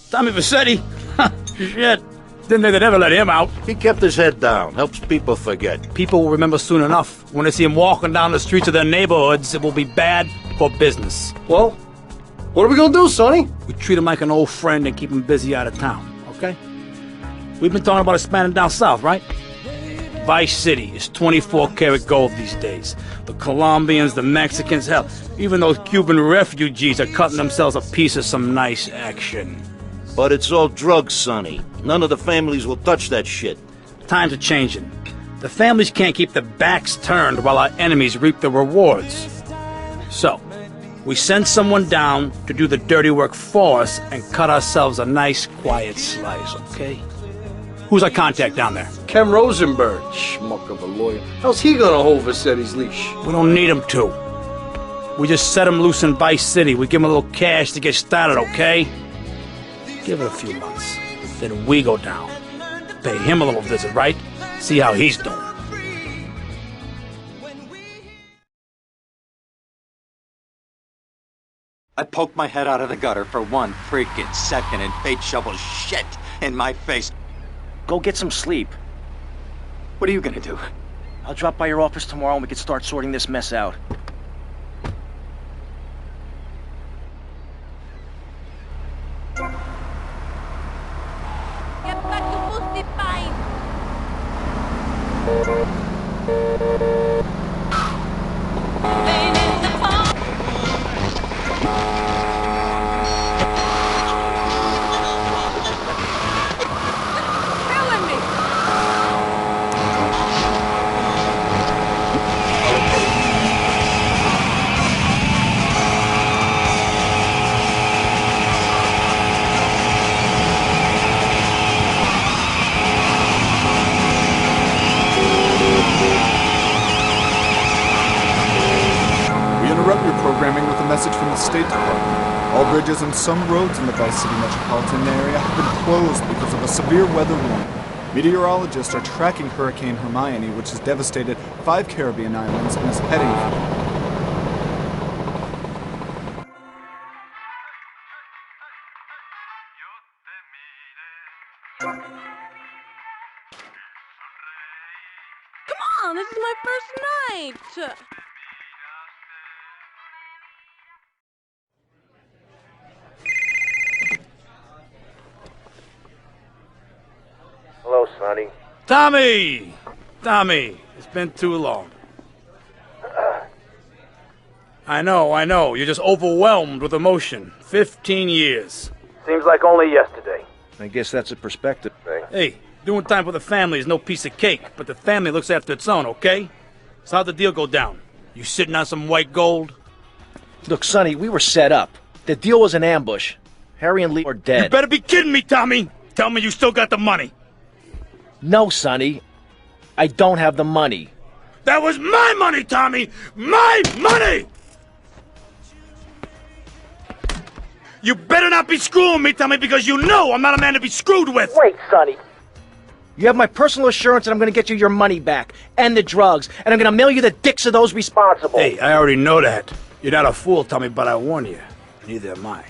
Tommy Vassetti? Shit. Didn't think they'd ever let him out. He kept his head down. Helps people forget. People will remember soon enough. When they see him walking down the streets of their neighborhoods, it will be bad for business. Well, what are we gonna do, Sonny? We treat him like an old friend and keep him busy out of town, okay? We've been talking about expanding down south, right? Vice City is 24-karat gold these days. The Colombians, the Mexicans, hell, even those Cuban refugees are cutting themselves a piece of some nice action. But it's all drugs, Sonny. None of the families will touch that shit. Times are changing. The families can't keep their backs turned while our enemies reap the rewards. So, we send someone down to do the dirty work for us and cut ourselves a nice, quiet slice, okay? Who's our contact down there? Ken Rosenberg, schmuck of a lawyer. How's he gonna hold Vassetti's leash? We don't need him to. We just set him loose in Vice City. We give him a little cash to get started, okay? Give it a few months. Then we go down. Pay him a little visit, right? See how he's doing. I poked my head out of the gutter for 1 freaking second and fate shoveled shit in my face. Go get some sleep. What are you gonna do? I'll drop by your office tomorrow and we can start sorting this mess out. Programming with a message from the State Department. All bridges and some roads in the Vice City metropolitan area have been closed because of a severe weather warning. Meteorologists are tracking Hurricane Hermione, which has devastated 5 Caribbean islands and is heading for... Come on, this is my first night! Hello, Sonny. Tommy! Tommy, it's been too long. I know. You're just overwhelmed with emotion. 15 years. Seems like only yesterday. I guess that's a perspective thing. Hey, doing time for the family is no piece of cake, but the family looks after its own, okay? So how'd the deal go down? You sitting on some white gold? Look, Sonny, we were set up. The deal was an ambush. Harry and Lee are dead. You better be kidding me, Tommy! Tell me you still got the money. No, Sonny. I don't have the money. That was my money, Tommy! My money! You better not be screwing me, Tommy, because you know I'm not a man to be screwed with! Wait, Sonny. You have my personal assurance that I'm going to get you your money back, and the drugs, and I'm going to mail you the dicks of those responsible. Hey, I already know that. You're not a fool, Tommy, but I warn you. Neither am I.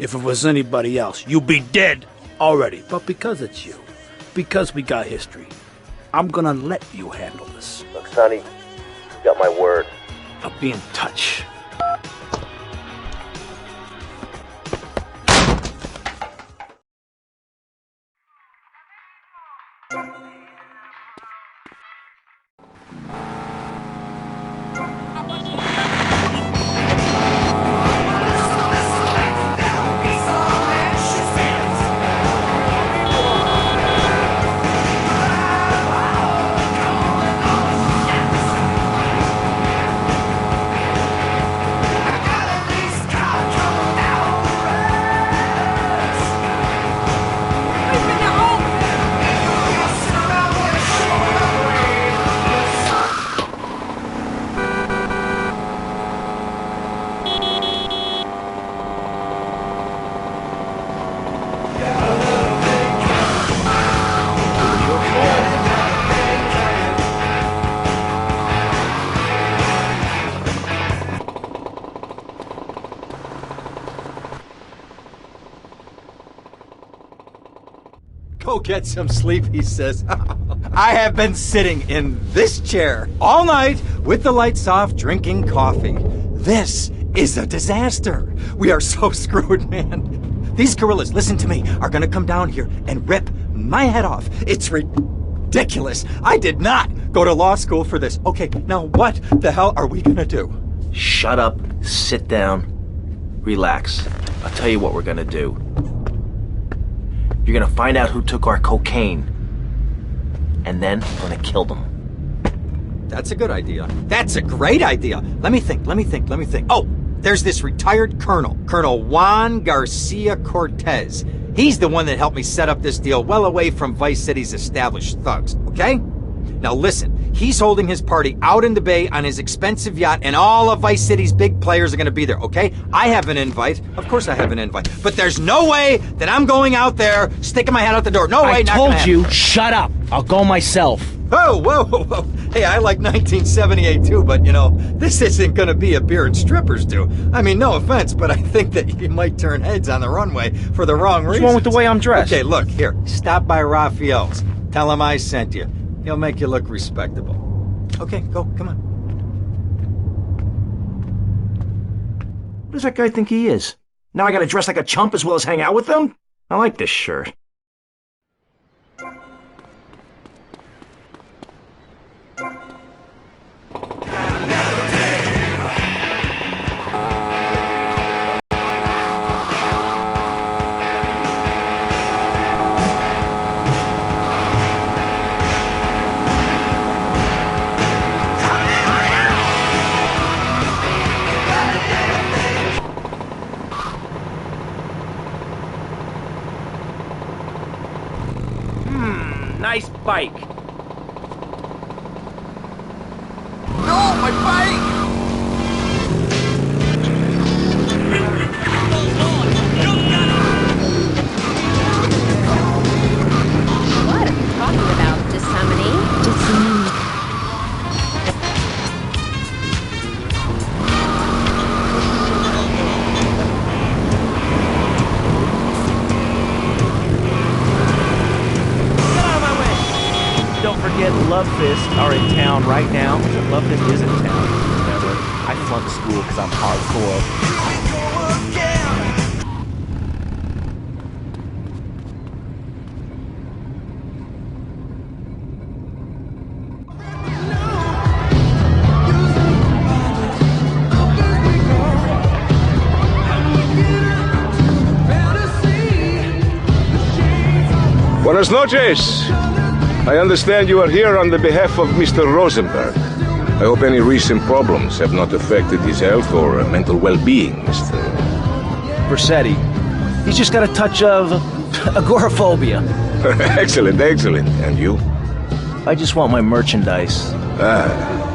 If it was anybody else, you'd be dead already. But because it's you, because we got history, I'm gonna let you handle this. Look, Sonny, you got my word. I'll be in touch. Go get some sleep, he says. I have been sitting in this chair all night with the lights off, drinking coffee. This is a disaster. We are so screwed, man. These gorillas, listen to me, are gonna come down here and rip my head off. It's ridiculous. I did not go to law school for this. Okay, now what the hell are we gonna do? Shut up, sit down, relax. I'll tell you what we're gonna do. You're gonna find out who took our cocaine, and then we're gonna kill them. That's a good idea. That's a great idea. Let me think. Oh, there's this retired colonel, Colonel Juan Garcia Cortez. He's the one that helped me set up this deal well away from Vice City's established thugs, okay? Now listen, he's holding his party out in the bay on his expensive yacht, and all of Vice City's big players are gonna be there, okay? I have an invite. Of course I have an invite. But there's no way that I'm going out there sticking my head out the door. No way, I not gonna told you, happen. shut up. I'll go myself. Oh, whoa. Hey, I like 1978 too, but you know, this isn't gonna be a beer and strippers do. I mean, no offense, but I think that you might turn heads on the runway for the wrong reasons. What's wrong with the way I'm dressed? Okay, look, here, stop by Raphael's. Tell him I sent you. He'll make you look respectable. Okay, go, come on. What does that guy think he is? Now I gotta dress like a chump as well as hang out with them? I like this shirt. Nice bike. No, my bike! What are you talking about, Dissamini? Don't forget, Love Fist are in town right now. Love Fist is in town. Remember, I flunked school because I'm hardcore. Buenas noches. I understand you are here on the behalf of Mr. Rosenberg. I hope any recent problems have not affected his health or mental well-being, Mr. Versetti. He's just got a touch of agoraphobia. Excellent. And you? I just want my merchandise.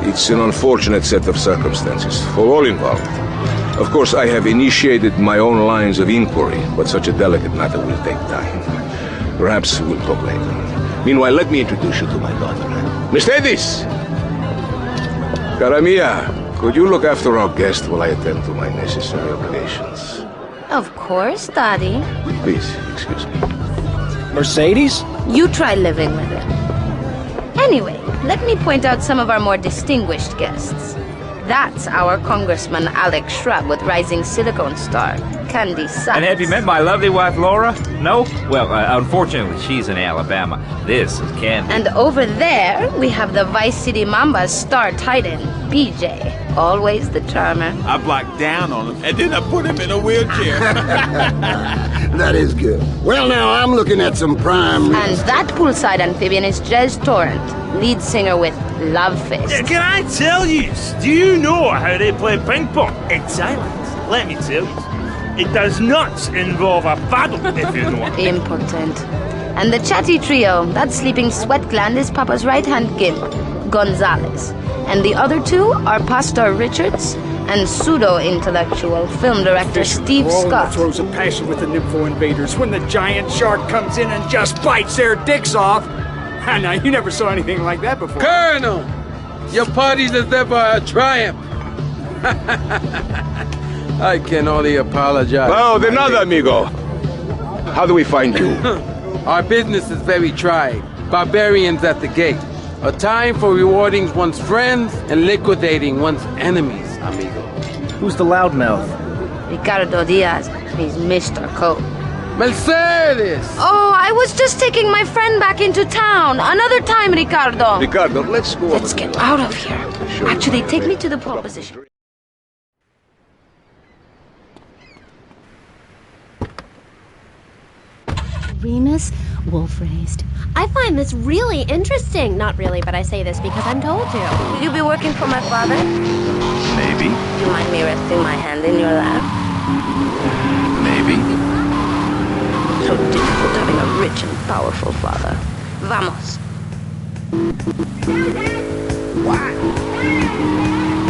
It's an unfortunate set of circumstances for all involved. Of course, I have initiated my own lines of inquiry, but such a delicate matter will take time. Perhaps we'll talk later. Meanwhile, let me introduce you to my daughter. Mercedes! Cara mia, could you look after our guest while I attend to my necessary obligations? Of course, Daddy. Please, excuse me. Mercedes? You try living with it. Anyway, let me point out some of our more distinguished guests. That's our Congressman Alex Shrub with Rising Silicone Star, Candy Sachs. And have you met my lovely wife, Laura? No? Well, unfortunately, she's in Alabama. This is Candy. And over there, we have the Vice City Mamba's star titan, BJ. Always the charmer. I blocked down on him, and then I put him in a wheelchair. That is good. Well, now, I'm looking at some prime... And that poolside amphibian is Jez Torrent, lead singer with Love Fist. Can I tell you? Do you know how they play ping pong? It's silent. Let me tell you. It does not involve a paddle, if you know what I mean. Important. And the chatty trio, that sleeping sweat gland is Papa's right-hand gimp, Gonzalez. And the other two are Pastor Richards and pseudo-intellectual film director Steve Scott. Throws a passion with the Nympho invaders when the giant shark comes in and just bites their dicks off. Now, you never saw anything like that before. Colonel! Your party's as ever a triumph. I can only apologize. Oh, de nada, amigo. How do we find you? Our business is very tried. Barbarians at the gate. A time for rewarding one's friends and liquidating one's enemies, amigo. Who's the loudmouth? Ricardo Diaz. He's Mr. Cope. Mercedes! Oh, I was just taking my friend back into town. Another time, Ricardo. Ricardo, let's go. Let's get out of here. Actually, take me to the pole position. Remus, wolf-raised. I find this really interesting. Not really, but I say this because I'm told to. Will you be working for my father? Maybe. Do you mind me resting my hand in your lap? Maybe. So difficult having a rich and powerful father. Vamos. What?